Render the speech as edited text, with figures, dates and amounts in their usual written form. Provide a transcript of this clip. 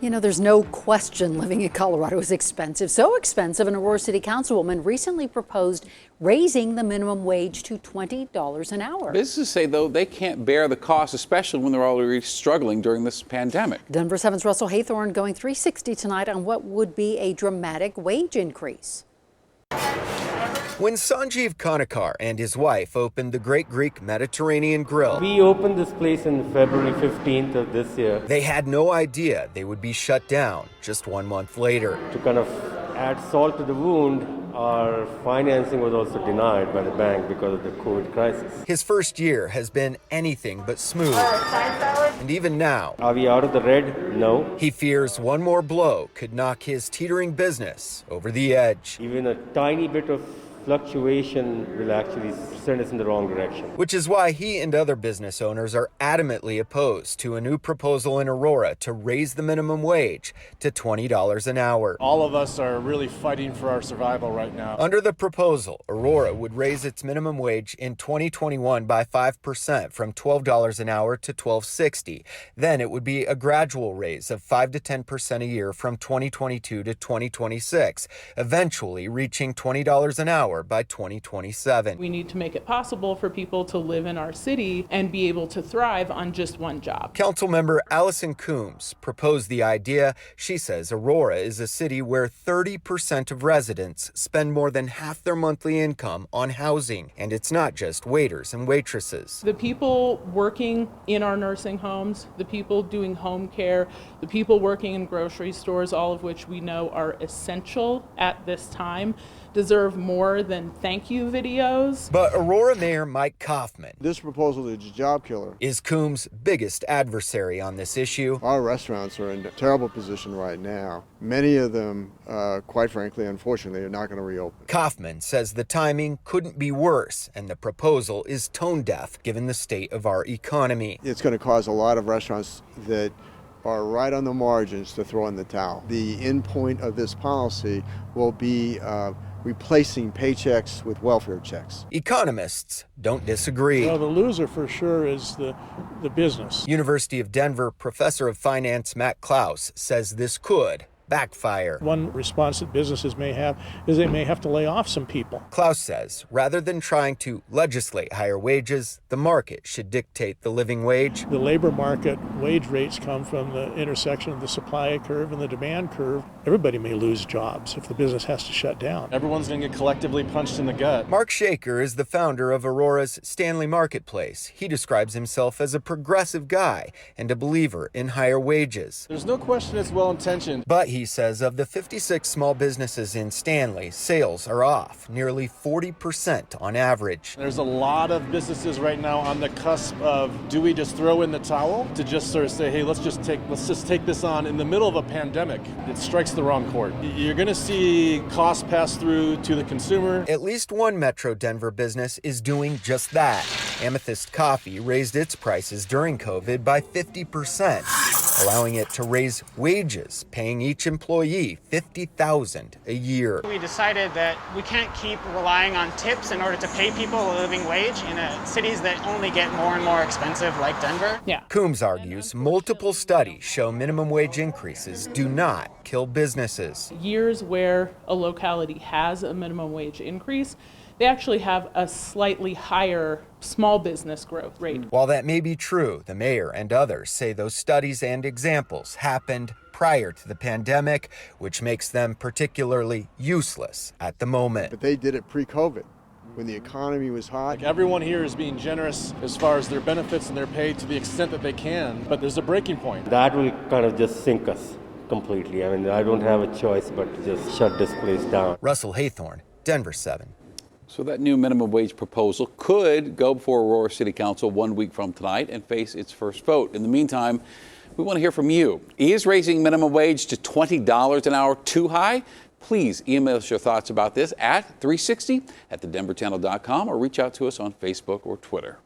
You know, there's no question living in Colorado is expensive. So expensive, an Aurora City Councilwoman recently proposed raising the minimum wage to $20 an hour. Businesses say, though, they can't bear the cost, especially when they're already struggling during this pandemic. Denver 7's Russell Haythorne going 360 tonight on what would be a dramatic wage increase. When Sanjeev Kanekar and his wife opened the Great Greek Mediterranean Grill, we opened this place on February 15th of this year. They had no idea they would be shut down just 1 month later. To kind of add salt to the wound, our financing was also denied by the bank because of the COVID crisis. His first year has been anything but smooth. And even now, are we out of the red? No. He fears one more blow could knock his teetering business over the edge. Even a tiny bit of fluctuation will actually send us in the wrong direction. Which is why he and other business owners are adamantly opposed to a new proposal in Aurora to raise the minimum wage to $20 an hour. All of us are really fighting for our survival right now. Under the proposal, Aurora would raise its minimum wage in 2021 by 5% from $12 an hour to $12.60. Then it would be a gradual raise of 5 to 10% a year from 2022 to 2026, eventually reaching $20 an hour by 2027. We need to make it possible for people to live in our city and be able to thrive on just one job. Councilmember Allison Coombs proposed the idea. She says Aurora is a city where 30% of residents spend more than half their monthly income on housing. And it's not just waiters and waitresses. The people working in our nursing homes, the people doing home care, the people working in grocery stores, all of which we know are essential at this time, deserve more than thank you videos. But Aurora Mayor Mike Kaufman, this proposal is a job killer, is Coombs' biggest adversary on this issue. Our restaurants are in a terrible position right now. Many of them, quite frankly, unfortunately, are not going to reopen. Kaufman says the timing couldn't be worse, and the proposal is tone deaf given the state of our economy. It's going to cause a lot of restaurants that are right on the margins to throw in the towel. The end point of this policy will be replacing paychecks with welfare checks. Economists don't disagree. Well, the loser for sure is the business. University of Denver professor of finance Matt Klaus says this could backfire. One response that businesses may have is they may have to lay off some people. Klaus says rather than trying to legislate higher wages, the market should dictate the living wage. The labor market wage rates come from the intersection of the supply curve and the demand curve. Everybody may lose jobs if the business has to shut down. Everyone's going to get collectively punched in the gut. Mark Shaker is the founder of Aurora's Stanley Marketplace. He describes himself as a progressive guy and a believer in higher wages. There's no question it's well-intentioned. But he says of the 56 small businesses in Stanley, sales are off nearly 40% on average. There's a lot of businesses right now on the cusp of, do we just throw in the towel to just sort of say, hey, let's just take this on in the middle of a pandemic? It strikes the wrong chord. You're going to see costs pass through to the consumer. At least one Metro Denver business is doing just that. Amethyst Coffee raised its prices during COVID by 50%, allowing it to raise wages, paying each employee $50,000 a year. We decided that we can't keep relying on tips in order to pay people a living wage in cities that only get more and more expensive, like Denver. Yeah. Coombs argues multiple studies show minimum wage increases do not kill businesses. Years where a locality has a minimum wage increase, they actually have a slightly higher small business growth rate. While that may be true, the mayor and others say those studies and examples happened prior to the pandemic, which makes them particularly useless at the moment. But they did it pre-COVID, when the economy was hot. Like, everyone here is being generous as far as their benefits and their pay to the extent that they can, but there's a breaking point. That will kind of just sink us completely. I mean, I don't have a choice but to just shut this place down. Russell Haythorne, Denver 7. So that new minimum wage proposal could go before Aurora City Council 1 week from tonight and face its first vote. In the meantime, we want to hear from you. Is raising minimum wage to $20 an hour too high? Please email us your thoughts about this at 360@thedenverchannel.com or reach out to us on Facebook or Twitter.